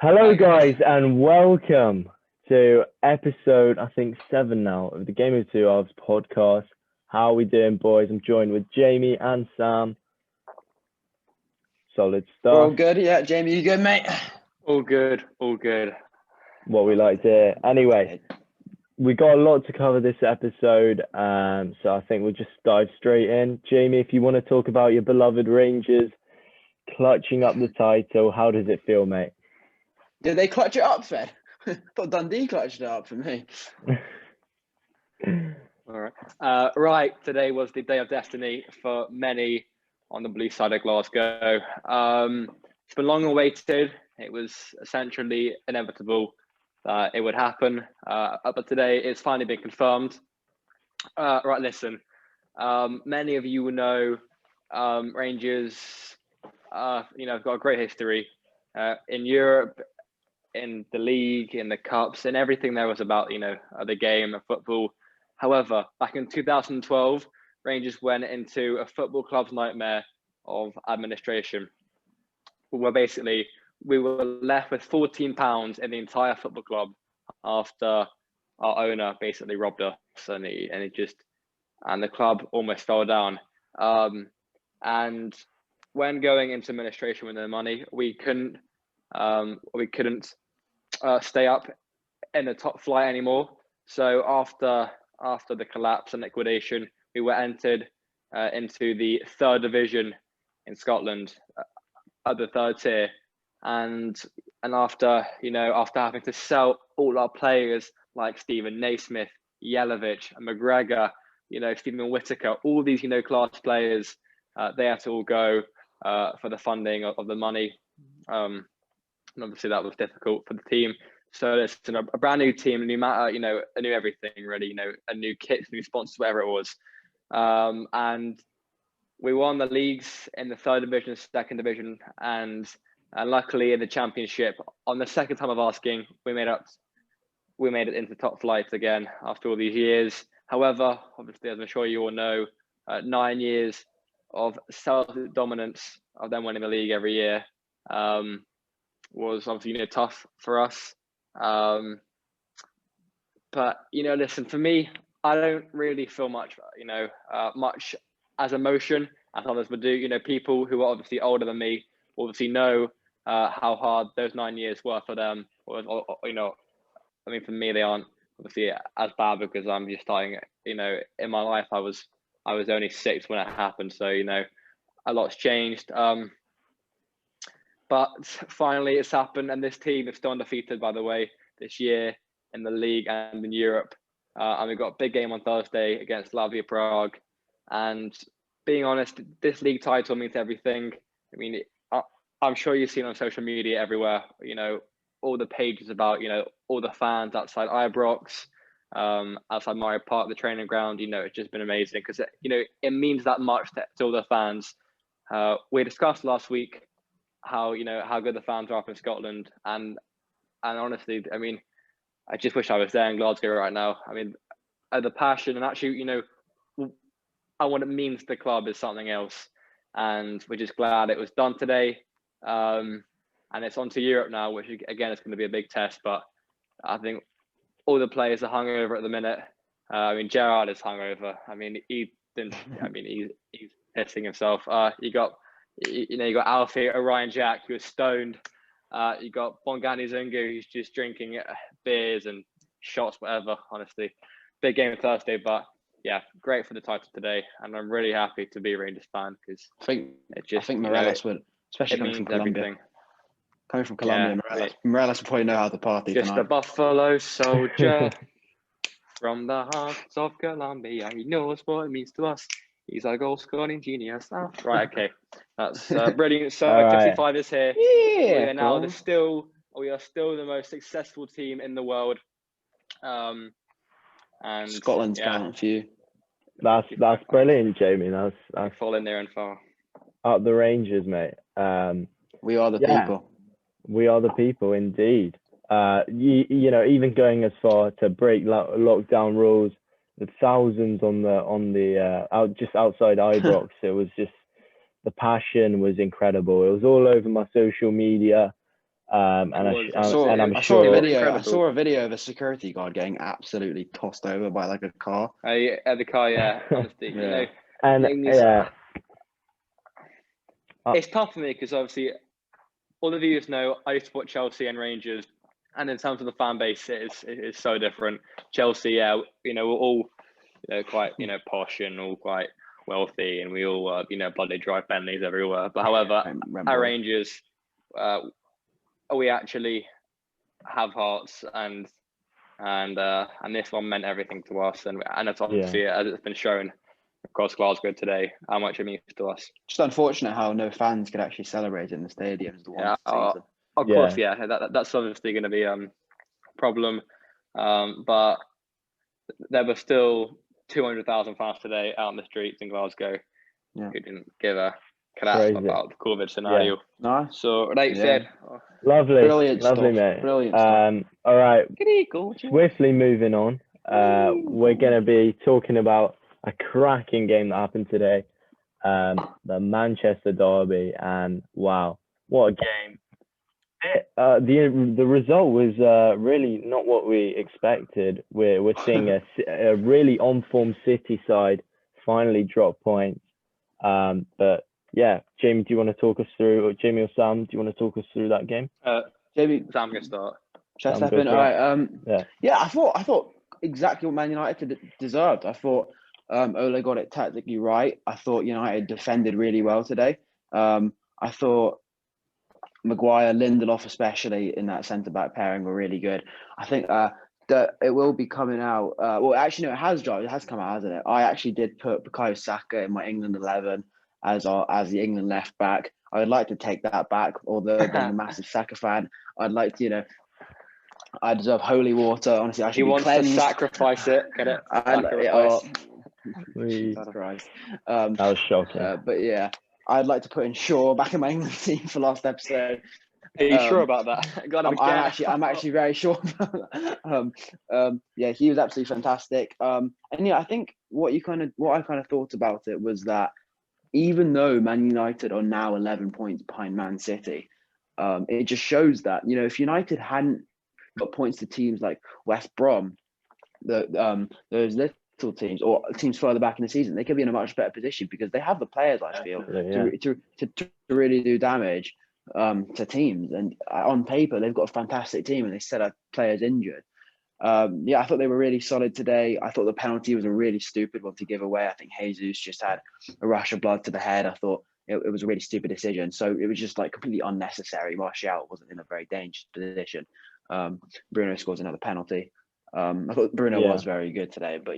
Hello, Hi guys, guys. and welcome to episode, I think, 7 now of the Game of Two Halves podcast. How are we doing, boys? I'm joined with Jamie and Sam. Solid We're all stuff. good. Yeah, Jamie, you good, mate? All good, all good. What we like to hear. Anyway, we got a lot to cover this episode, so I think we'll just dive straight in. Jamie, if you want to talk about your beloved Rangers clutching up the title, how does it feel, mate? Did they clutch it up, Fed? I thought Dundee clutched it up for me. All right. Right, today was the day of destiny for many on the blue side of Glasgow. It's been long awaited. It was essentially inevitable that it would happen. But today it's finally been confirmed. Right, listen. Many of you will know Rangers, have got a great history in Europe, in the league, in the cups, and everything there was about, the game of football. However, back in 2012, Rangers went into a football club's nightmare of administration, where basically we were left with £14 in the entire football club after our owner basically robbed us, and the club almost fell down. And when going into administration with no money, we couldn't stay up in the top flight anymore. So after the collapse and liquidation, we were entered into the third division in Scotland, at the third tier, and after having to sell all our players like Stephen Naismith, Jelavic, and McGregor, Stephen Whittaker, all these class players, they had to all go for the funding of the money. And obviously that was difficult for the team. So it's a brand new team, a new matter, a new everything really, a new kit, new sponsors, whatever it was. And we won the leagues in the third division, second division, and luckily in the championship, on the second time of asking, we made it into top flight again after all these years. However, obviously, as I'm sure you all know, 9 years of self-dominance of them winning the league every year was obviously tough for us. But listen, for me, I don't really feel much much as emotion as others would do. People who are obviously older than me obviously know how hard those 9 years were for them. Or for me, they aren't obviously as bad because I'm just starting. In my life, I was only 6 when it happened, so a lot's changed. But finally, it's happened, and this team is still undefeated, by the way, this year in the league and in Europe. And we've got a big game on Thursday against Slavia Prague. And being honest, this league title means everything. I mean, I'm sure you've seen on social media everywhere, all the pages about, all the fans outside Ibrox, outside Mario Park, the training ground. It's just been amazing because, it means that much to all the fans. We discussed last week how good the fans are up in Scotland, and honestly, I mean, I just wish I was there in Glasgow right now. I mean, the passion and actually, and what it means to the club is something else, and we're just glad it was done today. And it's on to Europe now, which again is going to be a big test. But I think all the players are hungover at the minute. Gerrard is hungover. I mean, he's pissing himself. You got Alfie Orion Jack, who was stoned. You got Bongani Zungu, who's just drinking beers and shots, whatever. Honestly, big game Thursday, but yeah, great for the title today, and I'm really happy to be a Rangers fan because I think Morales would, especially coming from Colombia. Everything. Coming from Colombia, Yeah, Morales would probably know how to party just tonight. a Buffalo soldier from the hearts of Colombia. He knows what it means to us. He's a goal scoring genius. Oh, right, okay, that's brilliant. So Right. 55 is here. Yeah, We are still the most successful team in the world. And Scotland's counting for you. That's brilliant, Jamie. That's fall in there and far. up the Rangers, mate. We are the people. We are the people, indeed. Even going as far to break lockdown rules, the thousands just outside Ibrox. It was just, the passion was incredible. It was all over my social media. And I'm I saw a sure. video. Incredible. I saw a video of a security guard getting absolutely tossed over by like a car. The car, yeah. Honestly, you know, And things, yeah, it's tough for me because obviously all the viewers know I used to support Chelsea and Rangers, and in terms of the fan base, it is so different. Chelsea, yeah, you know, we're all quite posh and all quite wealthy, and we all bloody drive Bentleys everywhere. But however, our Rangers, we actually have hearts, and this one meant everything to us, and it's obviously as it's been shown across Glasgow today how much it means to us. Just unfortunate how no fans could actually celebrate in the stadiums. Of course, that's obviously going to be a problem, but there were still 200,000 fans today out on the streets in Glasgow who didn't give a crap about the COVID scenario. No. So, like you said, lovely, brilliant lovely, stuff. mate. Brilliant stuff. All right, swiftly moving on. We're going to be talking about a cracking game that happened today, the Manchester Derby, and wow, what a game! The result was really not what we expected. We're seeing a really on form City side finally drop points. But yeah, Jamie, do you want to talk us through, or Jamie or Sam, do you want to talk us through that game? Jamie, Sam can start. Shall I step in? All right. I thought exactly what Man United deserved. I thought Ole got it tactically right. I thought United defended really well today. I thought Maguire, Lindelof, especially in that centre back pairing, were really good. I think that it will be coming out. Well, actually, no, it has come out, hasn't it? I actually did put Bukayo Saka in my England 11 as the England left back. I would like to take that back, although being a massive Saka fan, I'd like to, I deserve holy water. Honestly, I should be cleansed. He wants to sacrifice it. Get it? Jesus Christ. That was shocking. But yeah, I'd like to put in Shaw back in my England team for last episode. Are you sure about that? I'm actually very sure about that. Yeah, he was absolutely fantastic. And yeah, I think what I kind of thought about it was that even though Man United are now 11 points behind Man City, it just shows that if United hadn't got points to teams like West Brom, those little teams or teams further back in the season, they could be in a much better position because they have the players, I feel, to really do damage to teams. And on paper, they've got a fantastic team, and they still have players injured. I thought they were really solid today. I thought the penalty was a really stupid one to give away. I think Jesus just had a rush of blood to the head. I thought it was a really stupid decision. So it was just like completely unnecessary. Martial wasn't in a very dangerous position. Bruno scores another penalty. I thought Bruno was very good today, but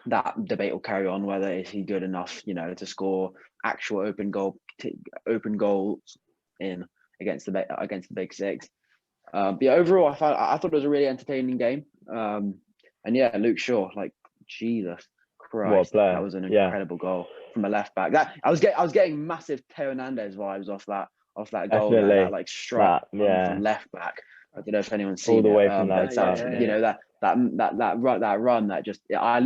that debate will carry on. Whether is he good enough, to score actual open goals in against the big six. But yeah, overall, I thought it was a really entertaining game. And yeah, Luke Shaw, like Jesus Christ, that was an incredible goal from a left back. That I was getting massive Teo Hernandez vibes off that goal, that like strike from left back. I don't know if anyone's seen all the way it, from that side. That run that just I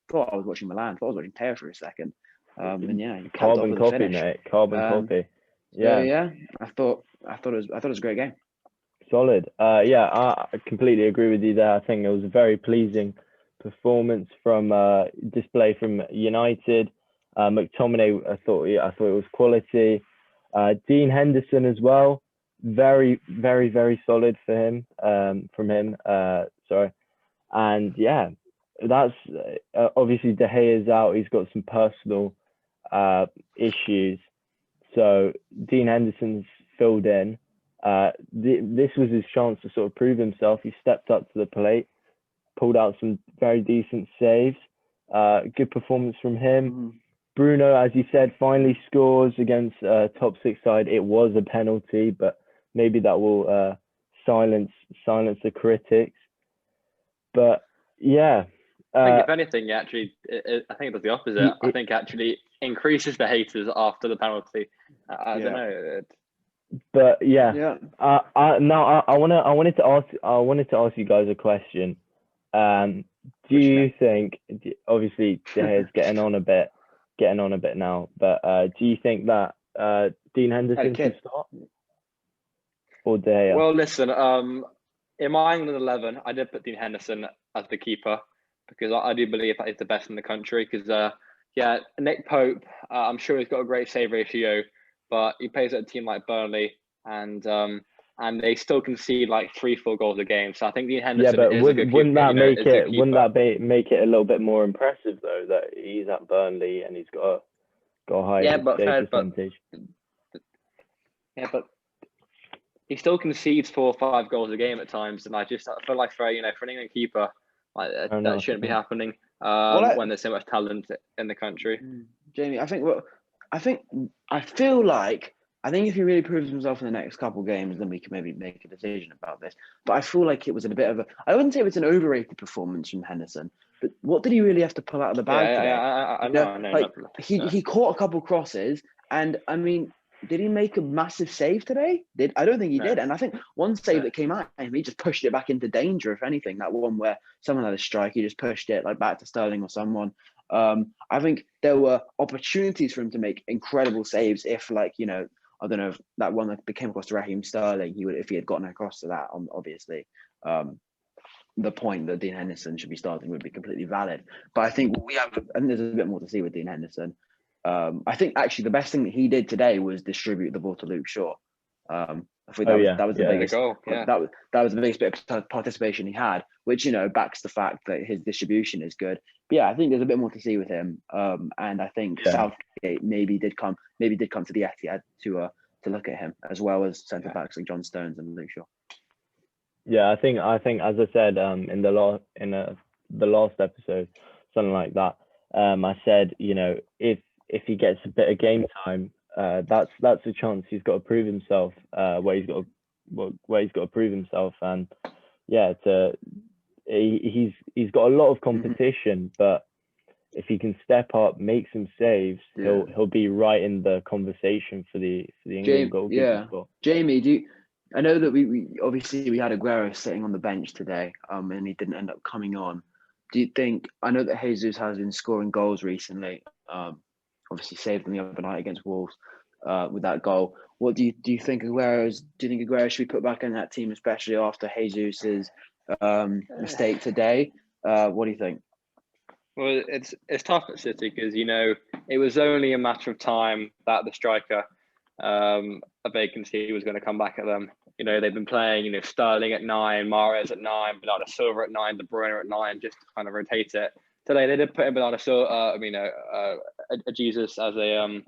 thought I was watching Milan. I thought I was watching Teo for a second. And yeah, carbon copy, mate. Carbon copy. Yeah. I thought it was a great game. Solid. I completely agree with you there. I think it was a very pleasing performance from display from United. McTominay, I thought it was quality. Dean Henderson as well. Very, very, very solid for him. From him. Sorry. And yeah, that's obviously De Gea is out. He's got some personal issues. So Dean Henderson's filled in. This was his chance to sort of prove himself. He stepped up to the plate, pulled out some very decent saves. Good performance from him. Mm-hmm. Bruno, as you said, finally scores against top six side. It was a penalty, but maybe that will silence the critics. But yeah, I think if anything, actually, I think it does the opposite. I think actually increases the haters after the penalty. I don't know. But I wanted to ask you guys a question. Do you think, obviously De Gea's getting on a bit now, but do you think that Dean Henderson can start? or De Gea? Well, listen. In my England 11, I did put Dean Henderson as the keeper because I do believe that he's the best in the country. Because yeah, Nick Pope, I'm sure he's got a great save ratio, but he plays at a team like Burnley, and they still concede like 3-4 goals a game. So I think Dean Henderson but is a good wouldn't keeper. that make it? Keeper. Wouldn't that make it a little bit more impressive though that he's at Burnley and he's got a high save percentage? But he still concedes 4 or 5 goals a game at times, and I feel like for an England keeper, like that shouldn't be happening when there's so much talent in the country. Jamie, I feel like if he really proves himself in the next couple of games, then we can maybe make a decision about this. But I feel like it was a bit of I wouldn't say it was an overrated performance from Henderson, but what did he really have to pull out of the bag today? I know. Like he caught a couple crosses, and I mean, did he make a massive save today? I don't think he did. And I think one save that came out, he just pushed it back into danger. If anything, that one where someone had a strike, he just pushed it like back to Sterling or someone. I think there were opportunities for him to make incredible saves. If I don't know if that one that came across to Raheem Sterling, if he had gotten across to that, obviously, the point that Dean Henderson should be starting would be completely valid. But I think there's a bit more to see with Dean Henderson. I think actually the best thing that he did today was distribute the ball to Luke Shaw. I think that was the biggest goal. Yeah. That was the biggest bit of participation he had, which backs the fact that his distribution is good. But yeah, I think there's a bit more to see with him. And I think Southgate maybe did come to the Etihad to look at him, as well as centre backs like John Stones and Luke Shaw. Yeah, I think as I said in the last episode, something like that. I said if he gets a bit of game time, that's a chance he's got to prove himself. Where he's got to prove himself, and yeah, he's got a lot of competition, but if he can step up, make some saves, he'll be right in the conversation for the England goalkeeper spot. Jamie, I know that we obviously we had Aguero sitting on the bench today, and he didn't end up coming on. Do you think? I know that Jesus has been scoring goals recently. Obviously saved them the other night against Wolves with that goal. What do you think Aguero should be put back in that team, especially after Jesus's mistake today? What do you think? Well, it's tough at City because it was only a matter of time that the striker, a vacancy was going to come back at them. They've been playing Sterling at 9, Mahrez at 9, Bernardo Silva at 9, De Bruyne at 9, just to kind of rotate it. Today they did put in Bernardo Silva, Jesus as a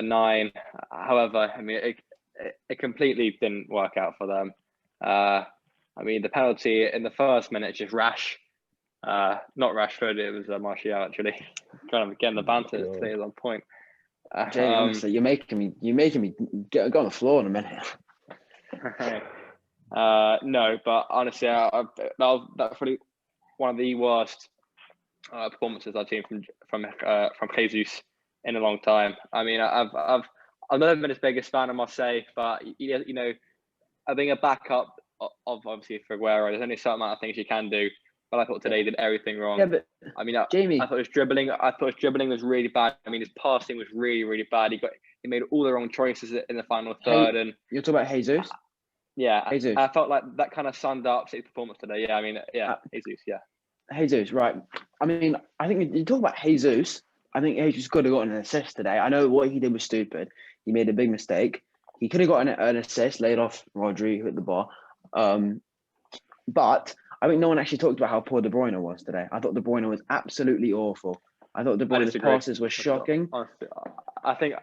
9. However, it completely didn't work out for them. The penalty in the first minute just rash. Not Rashford, it was Martial actually. Trying to get the banter today is on point. Jamie, honestly, you're making me go on the floor in a minute. No, but honestly, that's probably one of the worst performances I've seen from Jesus in a long time. I've never been his biggest fan, I must say, but I think a backup of obviously for Aguero, there's only a certain amount of things you can do. But I thought today he did everything wrong. Yeah, but Jamie, I thought his dribbling was really bad. His passing was really, really bad. He made all the wrong choices in the final third. And you're talking about Jesus? Yeah, Jesus. I felt like that kind of summed up City's performance today. Yeah, Jesus. Yeah, Jesus. Right. I think you talk about Jesus. I think Jesus could have gotten an assist today. I know what he did was stupid. He made a big mistake. He could have gotten an assist, laid off Rodri, who hit the bar. But I think no one actually talked about how poor De Bruyne was today. I thought De Bruyne was absolutely awful. I thought De Bruyne's passes were shocking. Honestly, I think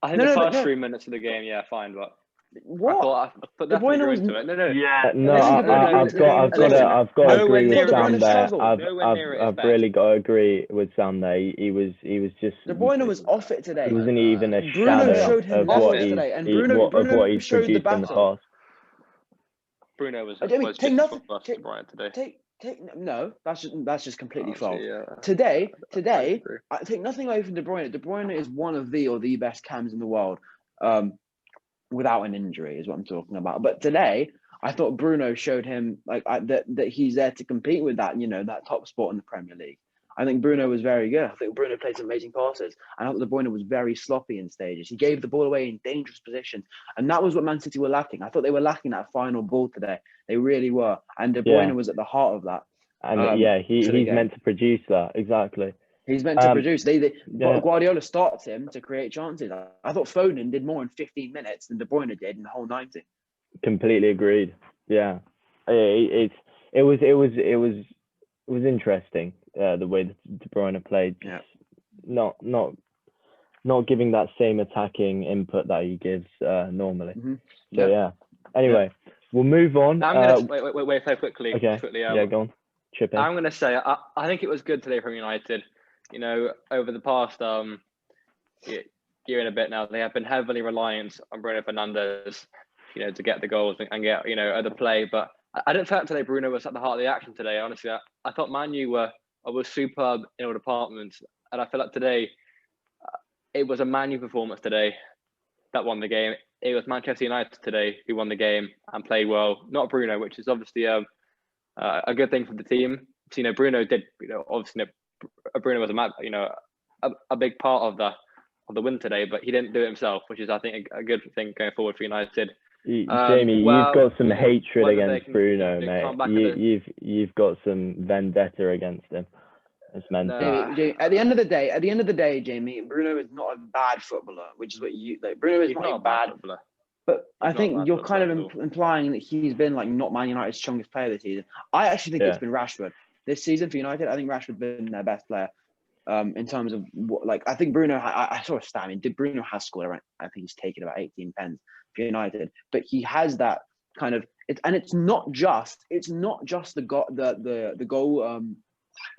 the first 3 minutes of the game, yeah, fine, but what? I put definitely into it. No. Yeah, no, I've got to agree with Sam there. I've really got to agree with Sam there. He was just. De Bruyne was off it today. He wasn't even a shadow of what he's produced in the past. Bruno was take nothing to Brian today. No, that's just completely false. Yeah. Today, I take nothing away from De Bruyne. De Bruyne is one of the best cams in the world, without an injury, is what I'm talking about. But today, I thought Bruno showed him that he's there to compete with that that top spot in the Premier League. I think Bruno was very good. I think Bruno played some amazing passes. And I thought De Bruyne was very sloppy in stages. He gave the ball away in dangerous positions. And that was what Man City were lacking. I thought they were lacking that final ball today. They really were. And De Bruyne was at the heart of that. And he's meant to produce that. Exactly. He's meant to produce. Guardiola starts him to create chances. I thought Foden did more in 15 minutes than De Bruyne did in the whole 90. Completely agreed. Yeah, it was interesting the way that De Bruyne played. Not giving that same attacking input that he gives normally. So yeah. Anyway, we'll move on. I'm gonna wait quickly. Okay. Go on. Chip in. I'm gonna say I think it was good today from United. You know, over the past year and a bit now, they have been heavily reliant on Bruno Fernandes, you know, to get the goals and get, you know, other play. But I didn't feel like today Bruno was at the heart of the action today. Honestly, I thought Man U were superb in all departments, and I feel like today it was a Man U performance today that won the game. It was Manchester United today who won the game and played well, not Bruno, which is obviously a good thing for the team. So, you know, Bruno did, you know, obviously Bruno was a big part of the win today, but he didn't do it himself, which is, I think, a good thing going forward for United. Jamie, you've got some hatred against Bruno, mate. You've got some vendetta against him. It's mental. Jamie, at the end of the day, Jamie, Bruno is not a bad footballer, which is what you like. Bruno is not a bad footballer. But I think you're kind of implying that he's been like not Man United's strongest player this season. I actually think it's been Rashford this season for United. I think Rashford's been their best player. In terms of what, like, I think Bruno, I saw a stat. I mean, Bruno has scored around, I think he's taken about 18 pens for United, but he has that kind of it's not just the goal,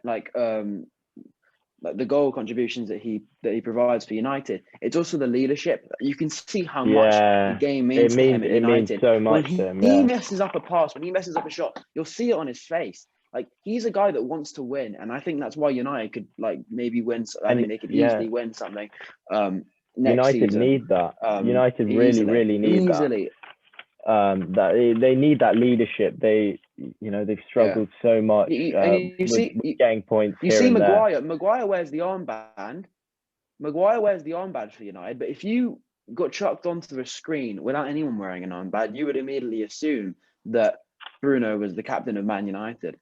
like the goal contributions that he provides for United. It's also the leadership. You can see how much the game means to him at United. It means so much when he messes up a pass, when he messes up a shot, you'll see it on his face. Like, he's a guy that wants to win, and I think that's why United could maybe win. I think they could easily win something. Next season. Need that. United really need that. That they need that leadership. They've struggled so much with getting points. You see, Maguire wears the armband. Maguire wears the armband for United, but if you got chucked onto the screen without anyone wearing an armband, you would immediately assume that Bruno was the captain of Man United.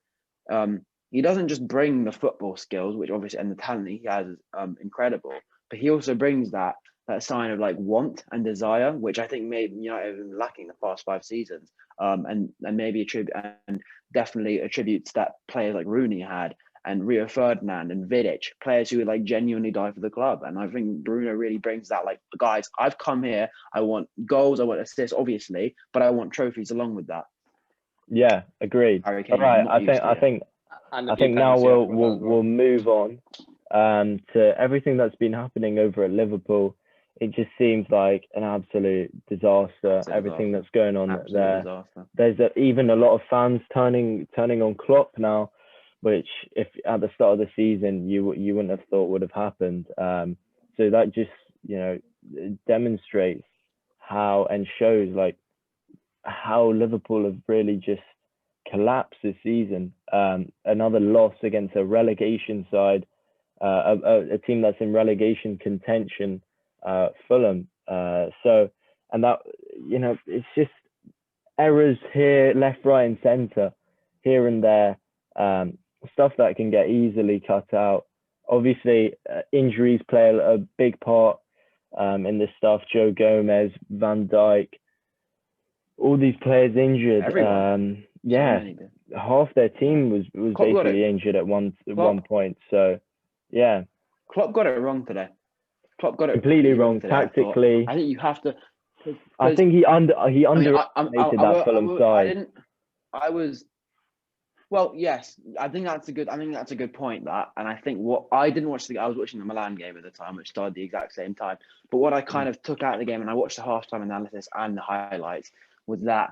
He doesn't just bring the football skills, which obviously, and the talent he has is incredible, but he also brings that sign of like want and desire, which I think maybe United have been lacking the past 5 seasons, and maybe definitely attributes that players like Rooney had, and Rio Ferdinand and Vidic, players who would like genuinely die for the club. And I think Bruno really brings that, like, guys, I've come here, I want goals, I want assists, obviously, but I want trophies along with that. Yeah, agreed. All right, I think now we'll move on to everything that's been happening over at Liverpool. It just seems like an absolute disaster. Everything that's going on there. There's even a lot of fans turning on Klopp now, which if at the start of the season you wouldn't have thought would have happened. So that just demonstrates how, and shows like how Liverpool have really just collapsed this season. Another loss against a relegation side, a team that's in relegation contention, Fulham. And that, it's just errors here, left, right, and centre, here and there. Stuff that can get easily cut out. Obviously, injuries play a big part in this stuff. Joe Gomez, Van Dijk, all these players injured. Half their team was basically injured at one point. So, yeah. Klopp got it wrong today. Klopp got it completely wrong today, tactically. I think you have to. I think he underestimated that Fulham side. Well, yes, I think that's a good point. That, and I think I was watching the Milan game at the time, which started the exact same time. But what I kind of took out of the game, and I watched the halftime analysis and the highlights, was that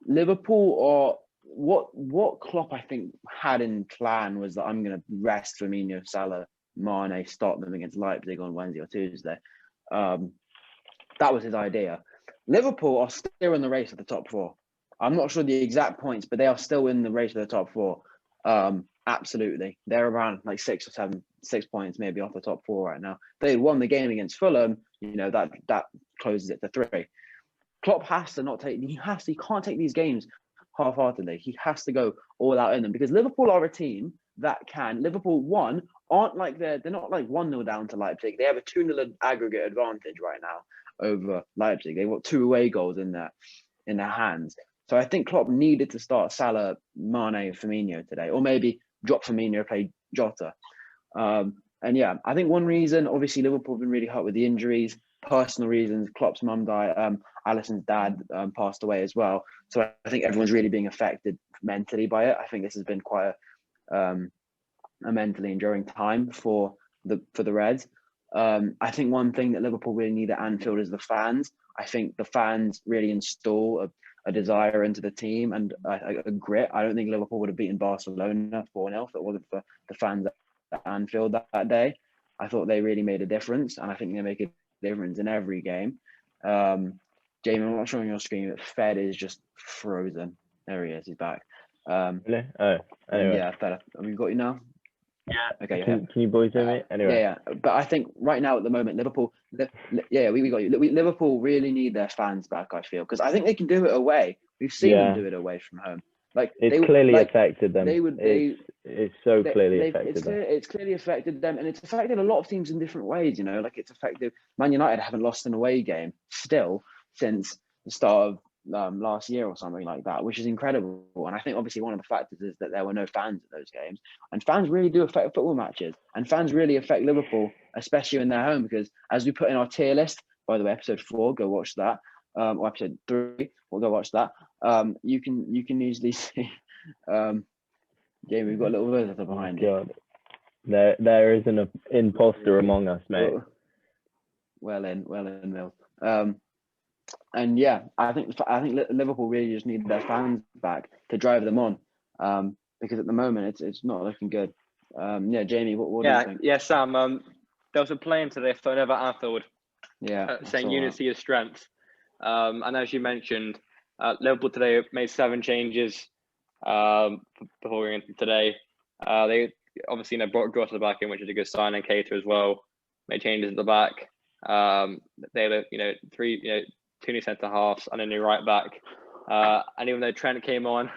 Liverpool, or what Klopp I think had in plan, was that I'm going to rest Firmino, Salah, Mane, start them against Leipzig on Wednesday or Tuesday. That was his idea. Liverpool are still in the race at the top 4. I'm not sure the exact points, but they are still in the race for the top 4. Absolutely. They're around like 6 points maybe off the top four right now. If they won the game against Fulham, that closes it to 3. Klopp has to not take. He can't take these games half-heartedly. He has to go all out in them because Liverpool are a team that can. Liverpool aren't like they're not like 1-0 down to Leipzig. They have a 2-0 aggregate advantage right now over Leipzig. They've got 2 away goals in their hands. So I think Klopp needed to start Salah, Mane, Firmino today, or maybe drop Firmino, play Jota. And yeah, I think one reason, obviously, Liverpool have been really hurt with the injuries, personal reasons. Klopp's mum died, Alisson's dad passed away as well. So I think everyone's really being affected mentally by it. I think this has been quite a mentally enduring time for the Reds. I think one thing that Liverpool really need at Anfield is the fans. I think the fans really install a desire into the team and a grit. I don't think Liverpool would have beaten Barcelona 4-0 if it wasn't for the fans at Anfield that day. I thought they really made a difference, and I think they make a difference in every game. Jamie, I'm not showing your screen, but Fed is just frozen. There he is. He's back. Really? Oh, anyway. Yeah, Fed, have we got you now? Yeah. Okay. Can you boys hear me? Anyway. Yeah. But I think right now at the moment, Liverpool. We got you. Liverpool really need their fans back. I feel because I think they can do it away. We've seen them do it away from home. Like it's clearly affected them. It's so clearly affected them. It's clearly affected them, and it's affected a lot of teams in different ways. Like it's affected Man United haven't lost an away game still since the start of last year or something like that, which is incredible. And I think obviously one of the factors is that there were no fans at those games, and fans really do affect football matches, and fans really affect Liverpool, especially in their home, because as we put in our tier list, by the way, episode 4, go watch that, or episode 3, we'll go watch that. You can easily see, Jamie, we've got a little visitor behind you. There is an imposter among us, mate. Well in, Mills. And yeah, I think Liverpool really just need their fans back to drive them on, because at the moment it's not looking good. Jamie, what do you think? Yeah, Sam. There was a playing today thrown over Anfield. Saying unity is strength. And as you mentioned, Liverpool today made 7 changes before going into today. They obviously brought Jota back in, which is a good sign, and Keita as well. Made changes at the back. They 2 new centre halves and a new right back. And even though Trent came on,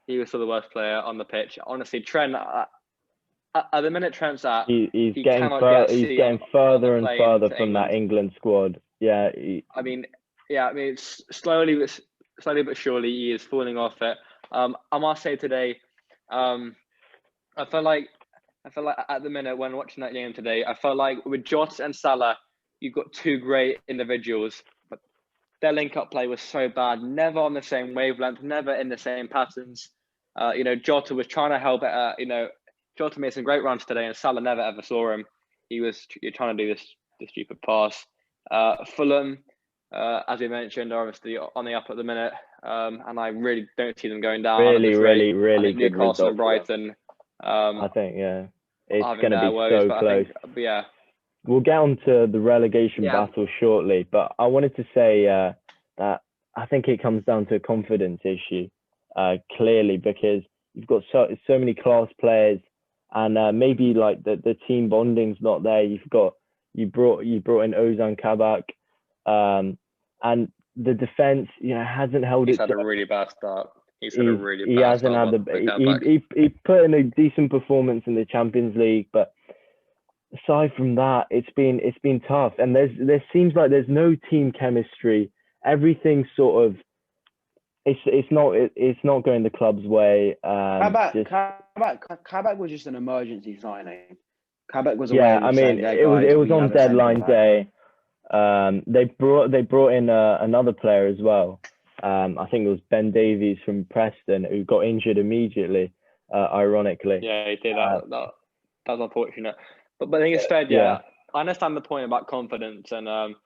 he was still the worst player on the pitch. Honestly, Trent, at the minute Trent's at, he's getting further and further from England. That England squad. Yeah. It's slowly but surely he is falling off it. I must say today, I felt like at the minute when watching that game today, I felt like with Jota and Salah, you've got 2 great individuals, but their link-up play was so bad, never on the same wavelength, never in the same patterns. Jota was trying to help it. Jota made some great runs today, and Salah never ever saw him. You're trying to do this stupid pass. Fulham, as we mentioned, are obviously on the up at the minute, and I really don't see them going down. Really good Newcastle and Brighton. I think it's going to be so close. We'll get on to the relegation battle shortly, but I wanted to say that I think it comes down to a confidence issue, clearly, because you've got so many class players, and maybe like the team bonding's not there. You brought in Ozan Kabak, and the defense hasn't held. He's had a really bad start. He hasn't had he put in a decent performance in the Champions League, but aside from that, it's been tough, and there seems like there's no team chemistry. Everything sort of it's not going the club's way. Kabak was just an emergency signing. Kabak was it was on deadline day. They brought in another player as well. I think it was Ben Davies from Preston, who got injured immediately, ironically. Yeah, he did. That's unfortunate. But I think it's fair. Yeah, I understand the point about confidence, and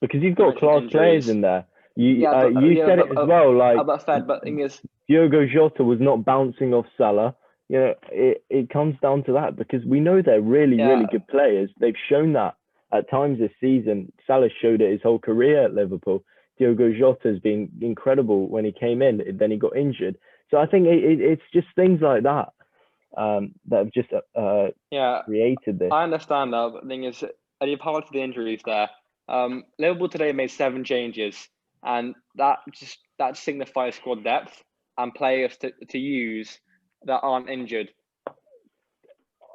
because you've got class players in there. You said it as well. But thing is, Diogo Jota was not bouncing off Salah. It comes down to that, because we know they're really good players. They've shown that at times this season. Salah showed it his whole career at Liverpool. Diogo Jota's been incredible when he came in, then he got injured. So I think it's just things like that. that have just Yeah, created this. I understand that. But the thing is, and you've highlighted the injuries there. Liverpool today made 7 changes, and that signifies squad depth and players to use that aren't injured.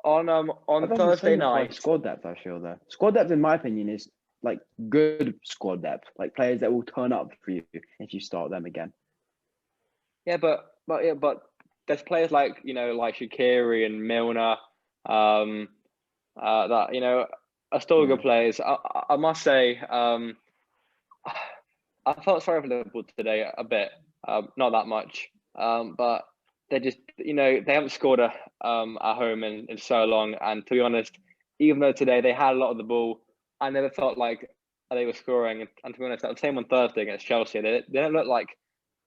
On That doesn't Thursday signify night, squad depth, I feel though. Squad depth, in my opinion, is like good squad depth, like players that will turn up for you if you start them again. yeah, but there's players like like Shaqiri and Milner, that are still good players. I must say, I felt sorry for Liverpool today a bit, not that much, but they just they haven't scored at home in so long, and to be honest, even though today they had a lot of the ball, I never felt like they were scoring. And to be honest, the same on Thursday against Chelsea, they don't look like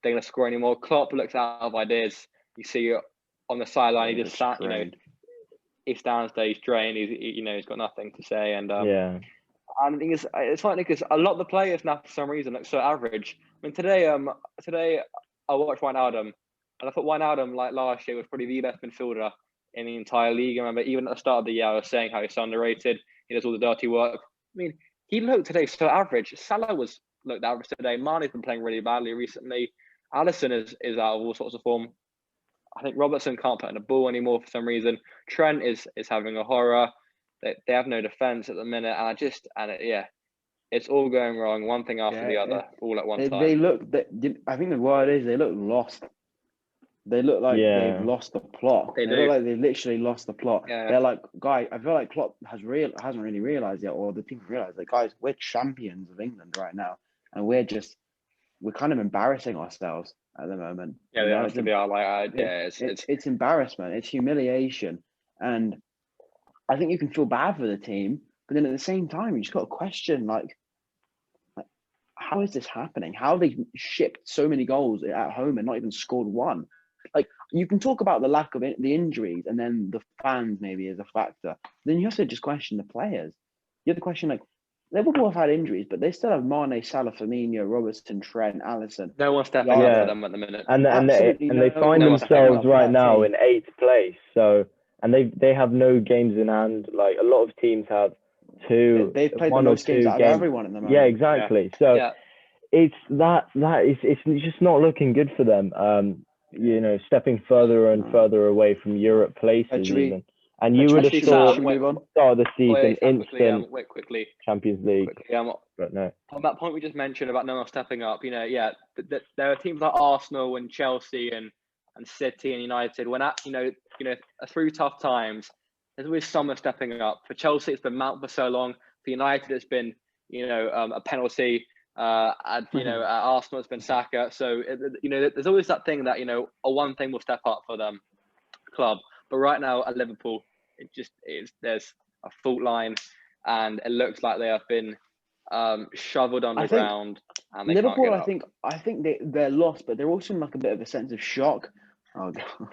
they're going to score anymore. Klopp looks out of ideas. You see on the sideline, he just sat, he stands there, he's drained, he's got nothing to say, and Yeah. and the thing is, it's funny because a lot of the players now, for some reason, look so average. I mean, today I watched Wijnaldum, and I thought Wijnaldum, like last year, was probably the best midfielder in the entire league. I remember even at the start of the year, I was saying how he's so underrated. He does all the dirty work. I mean, he looked today so average. Salah looked average today. Mane's been playing really badly recently. Alisson is out of all sorts of form. I think Robertson can't put in a ball anymore for some reason. Trent is having a horror. They have no defense at the minute, and it's all going wrong, one thing after the other, all at one time. They look. I think the word is they look lost. They look like they've lost the plot. They look like they've literally lost the plot. Yeah. They're like, guys, I feel like Klopp hasn't really realized yet, or the team realized that, guys, we're champions of England right now, and we're kind of embarrassing ourselves at the moment. Yeah, they honestly are. Like, it's embarrassment, it's humiliation, and I think you can feel bad for the team, but then at the same time, you just got to question like how is this happening? How have they shipped so many goals at home and not even scored one? Like, you can talk about the lack of the injuries and then the fans maybe as a factor. Then you also just question the players. You have to question, like, Liverpool have had injuries, but they still have Mane, Salah, Firmino, Robertson, Trent, Alisson. No one's stepping up for them at the minute. And they find themselves right now in 8th place. So, and they have no games in hand. Like, a lot of teams have they've played the most games out of everyone at the moment. Yeah, exactly. Yeah. So it's just not looking good for them. Stepping further and further away from Europe places even. And you would have thought start of the season instant quickly Champions League. But no. On that point we just mentioned about no one stepping up, there are teams like Arsenal and Chelsea and City and United. When through tough times, there's always someone stepping up. For Chelsea, it's been Mount for so long. For United, it's been a penalty. At Arsenal, it's been Saka. So there's always that thing that a one thing will step up for them club. But right now at Liverpool, there's a fault line, and it looks like they have been shoveled underground. And Liverpool, I think they're lost, but they're also in like a bit of a sense of shock. Oh god,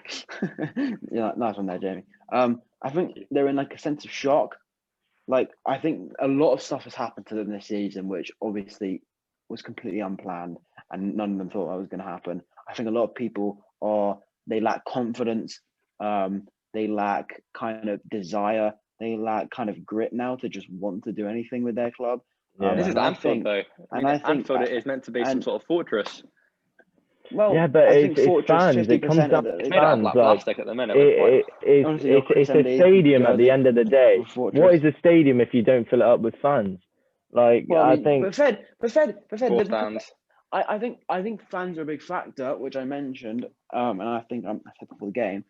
yeah, nice one there, Jamie. I think they're in like a sense of shock. Like, I think a lot of stuff has happened to them this season, which obviously was completely unplanned, and none of them thought that was going to happen. I think a lot of people they lack confidence. They lack kind of desire. They lack kind of grit now to just want to do anything with their club. This is Anfield, though. I think Anfield is meant to be some sort of fortress. Well, yeah, but I think it's fans. It comes down to it's made fans. out of plastic at the minute. It's a stadium at the end of the day. What is a stadium if you don't fill it up with fans? Like, I think. But Fed, I think fans are a big factor, which I mentioned, and I think I said before the game.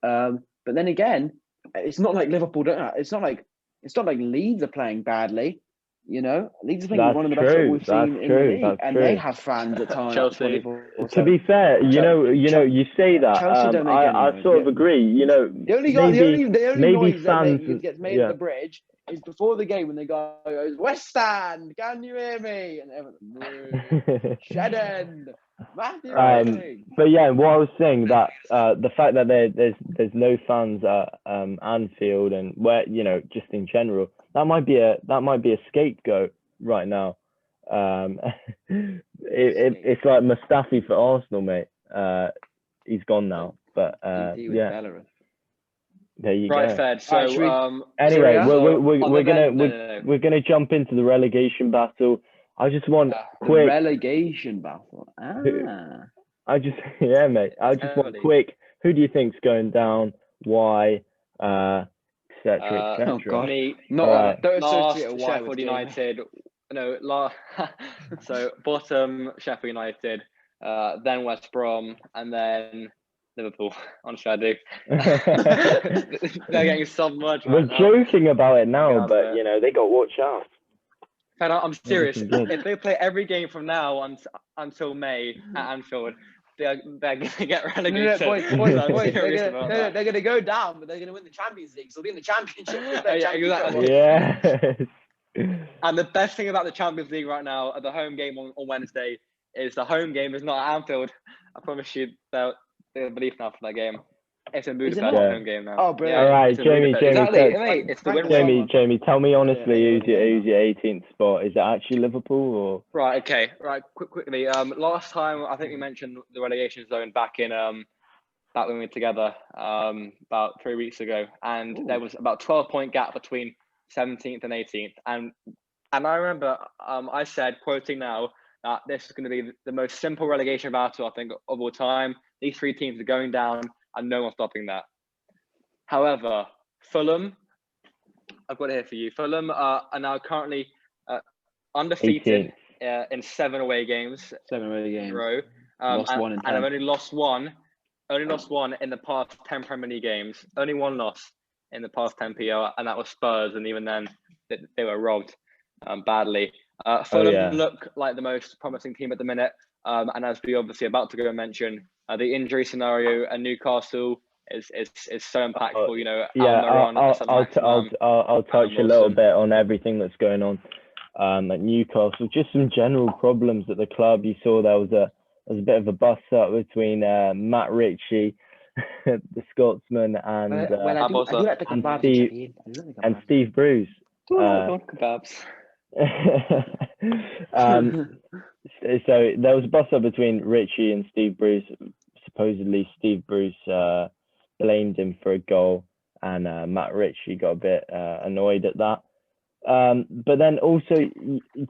But then again, it's not like Liverpool don't. It's not like Leeds are playing badly. Leeds are playing one of the best that we've seen in the league, and they have fans at times. Chelsea. To be fair, you say that. I sort of agree. The only noise fans that gets made at the bridge is before the game when the guy goes, "West Stand, can you hear me?" And everyone, Shed End, Matthew. But yeah, what I was saying that the fact that there's no fans at Anfield, and where just in general, that might be a scapegoat right now. It's like Mustafi for Arsenal, mate. He's gone now, but yeah. There you Right, go. Fed. Alright, So should we- Anyway, yeah. we're gonna no. we're gonna jump into the relegation battle. I just want The quick. relegation battle. Ah. Yeah, mate. I just want Early. quick. Who do you think's going down? Why? Etc. Etc. Oh, God. Me, Not Alright. don't last associate a Y with Sheffield Jamie. United. No, so bottom Sheffield United, then West Brom, and then Liverpool. Honestly, I do. They're getting submerged We're right now. joking about it now, Get out of but there. you know they got to watch out. And I'm serious. looking good. If they play every game from now until May at Anfield, they're going to get No, relegated. boys, I'm they're serious about that. going to go down, but they're going to win the Champions League. So they'll be in the Championship. Yeah, exactly. Yes. And the best thing about the Champions League right now, the home game on Wednesday, is the home game is not at Anfield. I promise you, they'll believe now for that game. It's in Budapest, not? the home game now. Oh, brilliant. All right, it's in Jamie, Budapest. Jamie, Exactly, tell- mate. It's the Frank- winning. Jamie, tell me honestly, Yeah, who's your 18th spot? Is it actually Liverpool or? Right. Okay. Right. Quickly. Last time I think we mentioned the relegation zone back when we were together about 3 weeks ago, and Ooh. there was about 12-point gap between 17th and 18th, and I remember I said, quoting now, that this is going to be the most simple relegation battle I think of all time. These three teams are going down, and no one's stopping that. However, Fulham, I've got it here for you. Fulham are now currently undefeated in 7 away games. 7 away in a games. row. Lost one in and I've 10. only lost one in the past 10 Premier League games. Only one loss in the past 10 PL, and that was Spurs. And even then, they were robbed badly. Fulham look like the most promising team at the minute. And as we obviously about to go and mention, the injury scenario at Newcastle is so impactful. You know, I'll touch a little bit on everything that's going on at Newcastle. Just some general problems at the club. You saw there was a bit of a bust up between Matt Ritchie, the Scotsman, and I do like the kebabs and Steve Bruce. Kebabs. So there was a bust up between Ritchie and Steve Bruce. Supposedly Steve Bruce blamed him for a goal, and Matt Ritchie got a bit annoyed at that. But then also,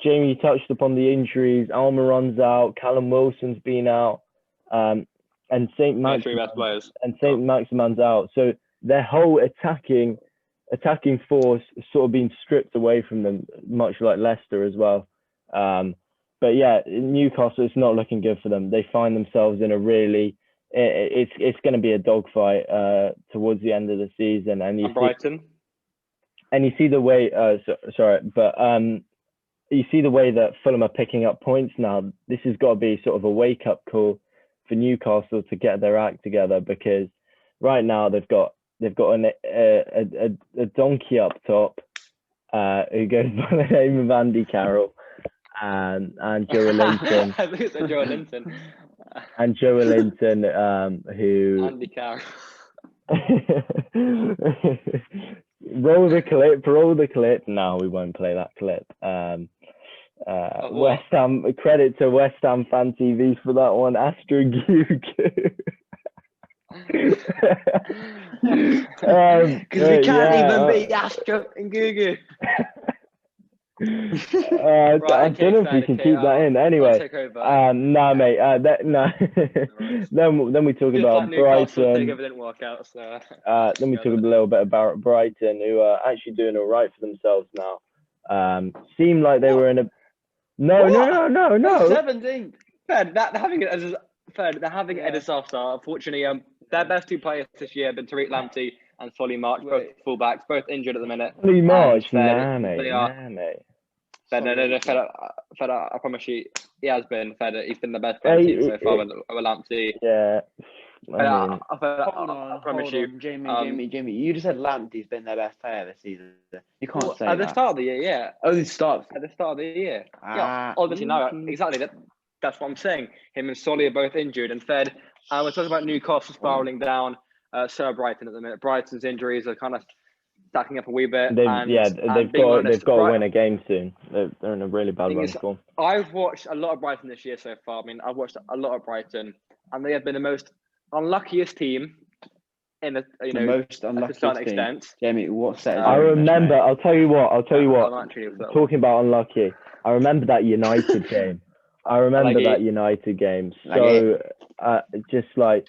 Jamie touched upon the injuries. Almiron's out, Callum Wilson's been out, and Saint Maximan's out. So their whole attacking force sort of been stripped away from them, much like Leicester as well. But yeah, Newcastle, it's not looking good for them. They find themselves in a really, it's going to be a dogfight towards the end of the season. And Brighton. And you see the way, you see the way that Fulham are picking up points now. This has got to be sort of a wake-up call for Newcastle to get their act together, because right now they've got a donkey up top who goes by the name of Andy Carroll and Joe Linton. I think it's Joe Linton. And Joe Linton, who Andy Carroll. roll the clip. No, we won't play that clip. West Ham, credit to West Ham Fan TV for that one. Astra Gugu. Because we can't even beat Astra and Gugu. I don't know if we can keep that in. Anyway, mate. Then we talk about Brighton. Didn't work out, so. Then we talk a little bit about Brighton, who are actually doing all right for themselves now. Seemed like they were in a no. 17th. They're having it as a disaster. Unfortunately, their best two players this year have been Tariq Lamptey and Solly March, both fullbacks, both injured at the minute. Solly March, mate. Fed, I promise you, he has been fed. He's been the best player team so far with Lamptey. Yeah. I promise you, Jamie, you just said Lamptey's been their best player this season. You can't say at the start of the year, yeah. Oh, the start. At the start of the year, yeah. Obviously, no, exactly. That's what I'm saying. Him and Solly are both injured and fed. And we're talking about Newcastle spiraling down. So Brighton at the minute. Brighton's injuries are kind of stacking up a wee bit. They've got to win a game soon. They're in a really bad run form. I've watched a lot of Brighton this year so far. I mean, I've watched a lot of Brighton, and they have been the most unluckiest team in a The most to a unlucky certain team. extent. Jamie, what set is I your remember. mate? I'll tell you what. I'm actually with that one. Talking about unlucky, I remember that United game. I remember that it. United game. Like So just like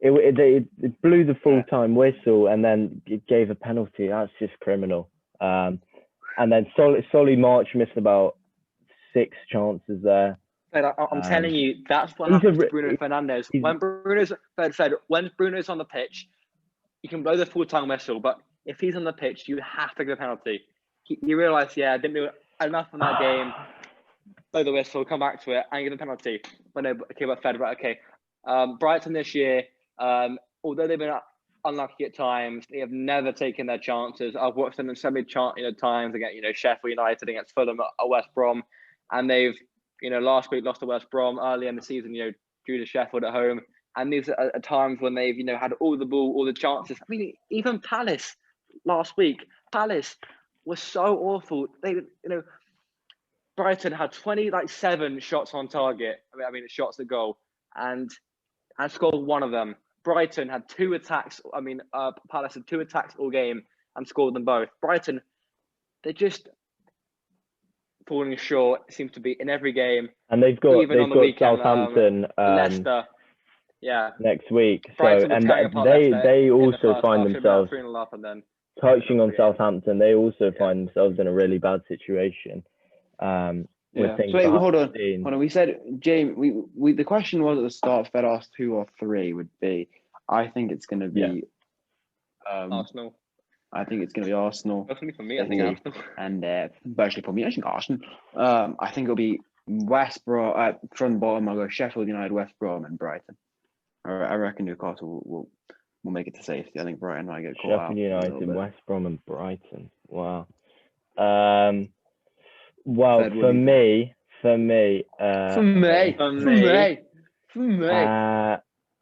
it blew the full time whistle and then it gave a penalty. That's just criminal. And then Solly March missed about 6 chances there. But I'm telling you, that's what happens to Bruno Fernandes. When Bruno's on the pitch, you can blow the full-time whistle, but if he's on the pitch, you have to give a penalty. You realise, I didn't do enough in that game. Blow the whistle, come back to it, and give a penalty. But no, okay, but Fed, right? Okay. Brighton this year, although they've been unlucky at times, they have never taken their chances. I've watched them in so many times against Sheffield United, against Fulham, at West Brom, and they've last week lost to West Brom early in the season, due to Sheffield at home. And these are times when they've, had all the ball, all the chances. I mean, even Palace last week, Palace was so awful. They, Brighton had 27 shots on target. I mean, shots at goal, and scored one of them. Brighton had 2 attacks. Palace had 2 attacks all game and scored them both. Brighton, they're just falling short. It seems to be in every game. And they've got weekend, Southampton Leicester, next week. Brighton So and they also find themselves touching on yeah. Southampton. They also find themselves in a really bad situation. So wait, hold on. We said, James, we the question was at the start, Fed asked 2 or 3 would be. I think it's going to be Arsenal. I think it's going to be Arsenal. Definitely for me, I think Arsenal. And virtually for me, I think Arsenal. I think it'll be West Brom from the bottom. I'll go Sheffield United, West Brom, and Brighton. I reckon Newcastle will make it to safety. I think Brighton might get caught out. Sheffield United, West Brom, and Brighton. Wow. Well, Fed, for me,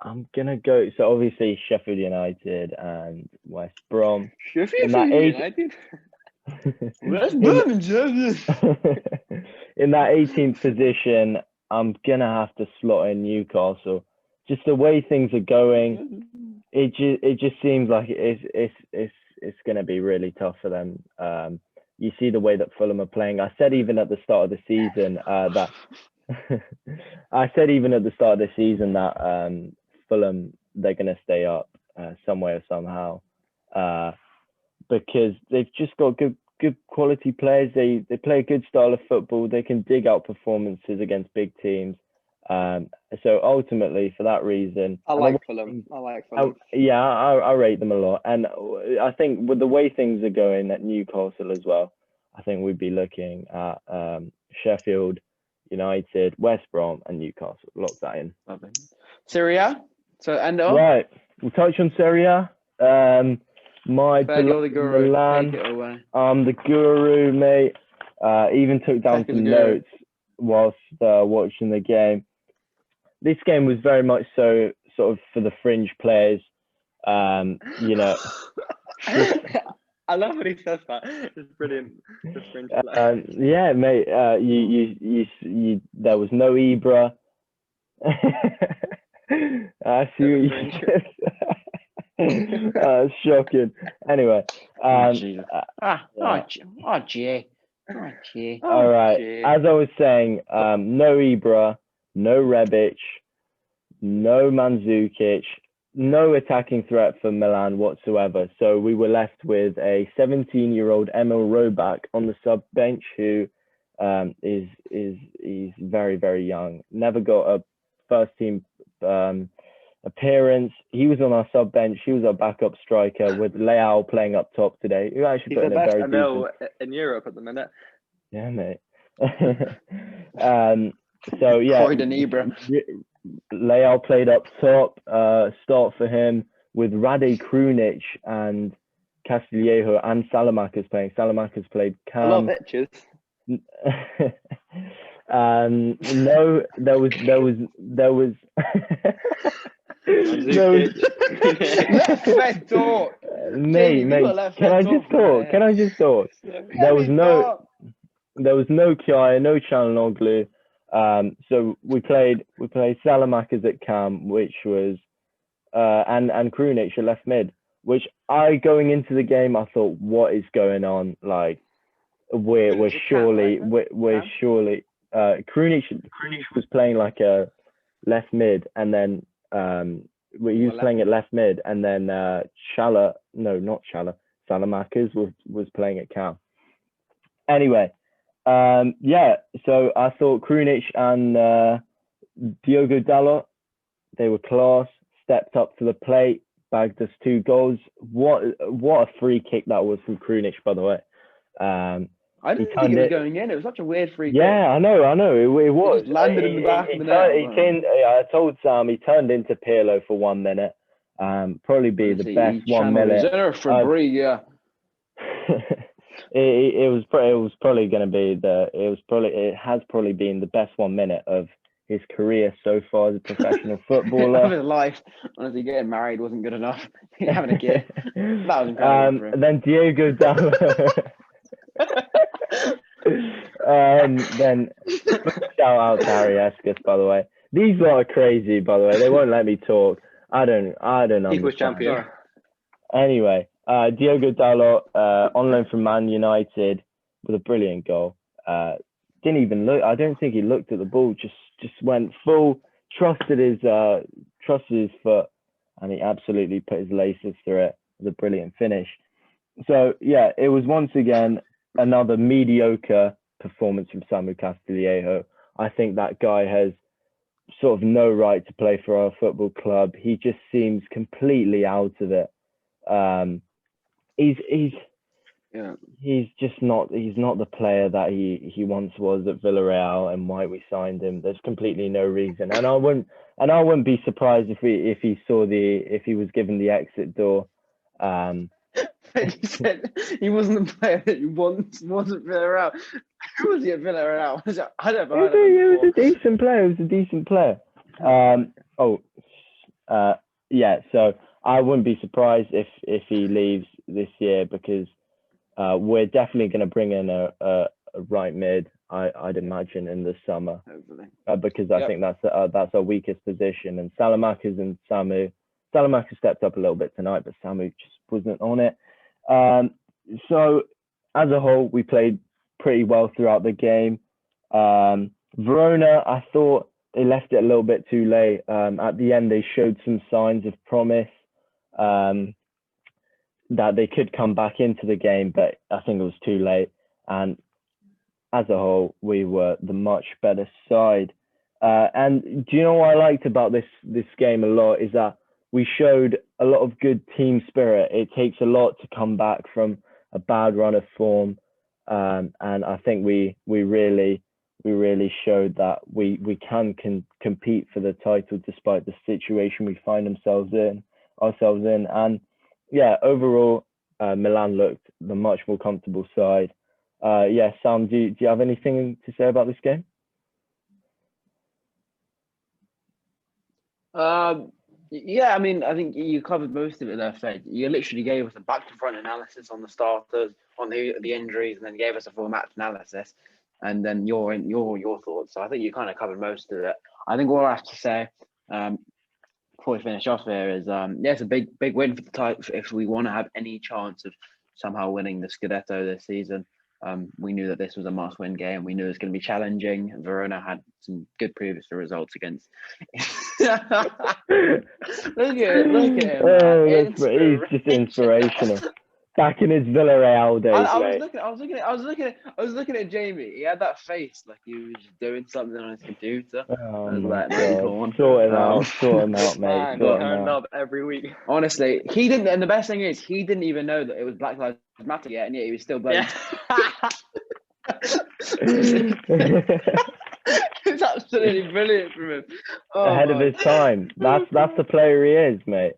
I'm gonna go. So obviously Sheffield United and West Brom. Sheffield United. West Brom and in that 18th position, I'm gonna have to slot in Newcastle. Just the way things are going, it just seems like it's gonna be really tough for them. You see the way that Fulham are playing. I said even at the start of the season that Fulham, they're going to stay up some way or somehow because they've just got good quality players. They play a good style of football. They can dig out performances against big teams. So ultimately, for that reason, I like Fulham. Yeah, I rate them a lot. And I think with the way things are going at Newcastle as well, I think we'd be looking at Sheffield United, West Brom, and Newcastle. Lock that in. Lovely. Serie A? So end it off? Right. We'll touch on Serie A. My you're the guru. Milan, Take it away. I'm the guru, mate. Even took down some notes whilst watching the game. This game was very much so sort of for the fringe players. I love when he says that. It's brilliant. The fringe players. Yeah, mate. You there was no Ibra. I see what you said. Shocking. Anyway. Gee. All right. As I was saying, no Ibra, no Rebic, no Mandzukic, no attacking threat for Milan whatsoever. So we were left with a 17-year-old Emil Roback on the sub bench who is very, very young. Never got a first team appearance. He was on our sub bench. He was our backup striker with Leao playing up top today. Who actually put in a very decent in Europe at the minute. Yeah, mate. So yeah, Leao played up top. Start for him with Rade Krunic and Castillejo and Salamanca's playing. Salamanca's played Cam. A lot of bitches. No, there was Let Fed talk. Mate, can I just talk? There was no Kiai, no Çalhanoğlu. So we played Salamanca's at Cam, which was and Krunic at left mid. Which going into the game, I thought, what is going on? Like, we're Krunic was surely Cam, right? we're Cam? surely Krunic was playing like a left mid, and then he was playing at left mid, and then Salamakers was playing at Cam. Anyway, yeah. So I thought Krunic and Diogo Dalot, they were class. Stepped up to the plate, bagged us 2 goals. What a free kick that was from Krunic, by the way. I didn't think it was going in. It was such a weird free kick. Yeah, I know. It was. Just landed in the back of the net. I told Sam he turned into Pirlo for 1 minute. Probably be the best 1 minute. Yeah. It has probably been the best 1 minute of his career so far as a professional footballer. Of his life. Honestly, getting married wasn't good enough. Having a kid. That was incredible. And then Diogo Dalot. Then shout out to Harry Escus, by the way. These lot are crazy, by the way. They won't let me talk. I don't Equals champion. Anyway, Diogo Dalot, on loan from Man United, with a brilliant goal. Didn't even look. I don't think he looked at the ball. Just went full. Trusted his foot, and he absolutely put his laces through it with a brilliant finish. So yeah, it was once again another mediocre performance from Samu Castillejo. I think that guy has sort of no right to play for our football club. He just seems completely out of it. He's just not. He's not the player that he once was at Villarreal, and why we signed him. There's completely no reason, and I wouldn't be surprised if he was given the exit door. He said he wasn't the player that he once was at Villarreal. Who was he at Villarreal? I don't know. He was a decent player. Yeah. So I wouldn't be surprised if he leaves this year, because we're definitely going to bring in a right mid. I'd imagine in the summer, because I think that's our weakest position. And Salamakers and Samu stepped up a little bit tonight, but Samu just wasn't on it. So as a whole, we played pretty well throughout the game. Verona, I thought they left it a little bit too late. At the end, they showed some signs of promise, that they could come back into the game, but I think it was too late. And as a whole, we were the much better side. And do you know what I liked about this game a lot is that we showed a lot of good team spirit. It takes a lot to come back from a bad run of form, and I think we really showed that we can compete for the title despite the situation we find ourselves in. And yeah, overall, Milan looked the much more comfortable side. Yeah, Sam, do you have anything to say about this game? Yeah, I mean, I think you covered most of it there, Fed. You literally gave us a back-to-front analysis on the starters, on the injuries, and then gave us a full match analysis, and then your thoughts. So I think you kind of covered most of it. I think all I have to say before we finish off here is, it's a big win for the title if we want to have any chance of somehow winning the Scudetto this season. We knew that this was a must-win game. We knew it was going to be challenging. Verona had some good previous results against. Look at him. He's just inspirational. Back in his Villarreal days. I was looking at Jamie. He had that face like he was just doing something on his computer. Oh, I was my like, God. come on. Sort him out, mate. Turned up every week. Honestly, he didn't. And the best thing is, he didn't even know that it was Black Lives Matter yet, and yet he was still bloody. It's absolutely brilliant from him. Ahead of his time. That's the player he is, mate.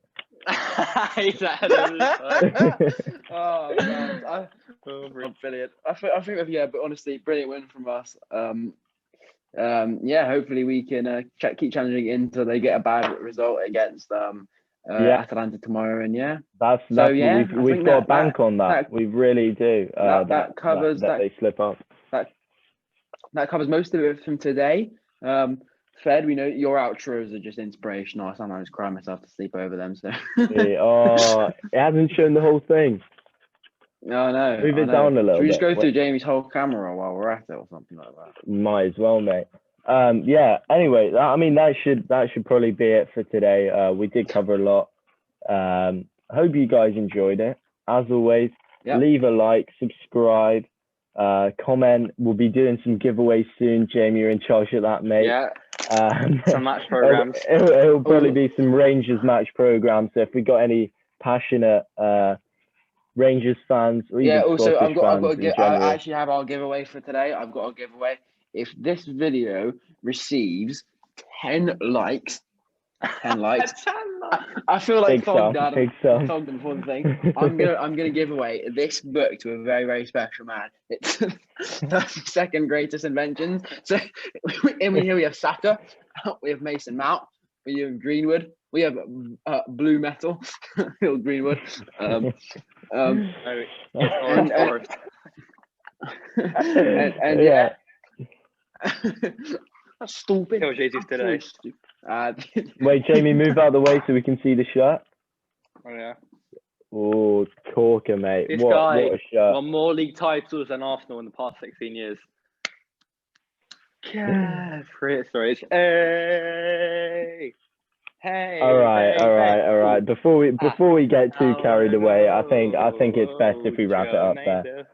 He's ahead of his time. Oh man, brilliant. I think, but honestly, brilliant win from us. Hopefully we can keep challenging until they get a bad result against Atalanta tomorrow, and we've got to bank on that. We really do. That covers that they slip up. That covers most of it from today. Fed, we know your outros are just inspirational. I sometimes cry myself to sleep over them. So. Oh, it hasn't shown the whole thing. No, no. Move it down a little Should we just bit. go through Jamie's whole camera while we're at it, or something like that? Might as well, mate. Yeah. Anyway, I mean that should probably be it for today. We did cover a lot. Hope you guys enjoyed it. As always, leave a like, subscribe, comment. We'll be doing some giveaways soon. Jamie, you're in charge of that, mate. Yeah. Some match programs. It'll probably be some Rangers match programs. So if we got any passionate Rangers fans, or even also Scottish fans in general. I actually have our giveaway for today. I've got a giveaway. If this video receives 10 likes, I feel like Thog Dad before the thing. I'm gonna give away this book to a very, very special man. It's 32nd Greatest Inventions. So here we have Saka, we have Mason Mount, we have Greenwood, we have Blue Metal, Phil Greenwood. Yeah. That's stupid. Kill Jesus today. Wait, Jamie, move out of the way so we can see the shirt. Oh yeah. Oh, corker, mate. This what guy a shirt. won more league titles than Arsenal in the past 16 years. Yeah, stories. Hey. All right. Before we get too carried away, I think it's best if we wrap it up there.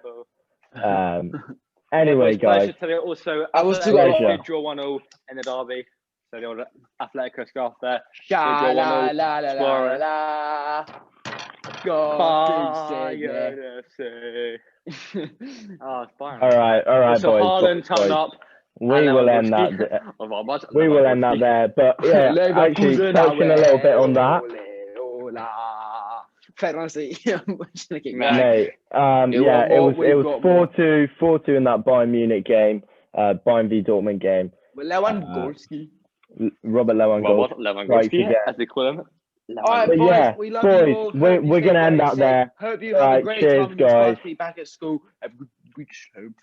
Anyway, guys. Also, I was did draw 1-0 in the derby. So the old Atletico scarf there. La la la la la la. God, it's fine. All right, so boys. Haaland turned up. We will end that there. But yeah, actually touching a little bit on that. Mate, yeah, it was 4-2 in that Bayern Munich game, Bayern v Dortmund game. Lewandowski. Robert Lewandowski, as they call him. All right, boys, we love you all. We're going to end that there. Hope you have a great time when you be back at school. Have a good week home.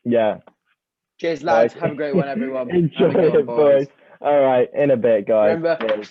Yeah. Cheers, lads. Have a great one, everyone. Enjoy it, boys. All right, in a bit, guys. Remember,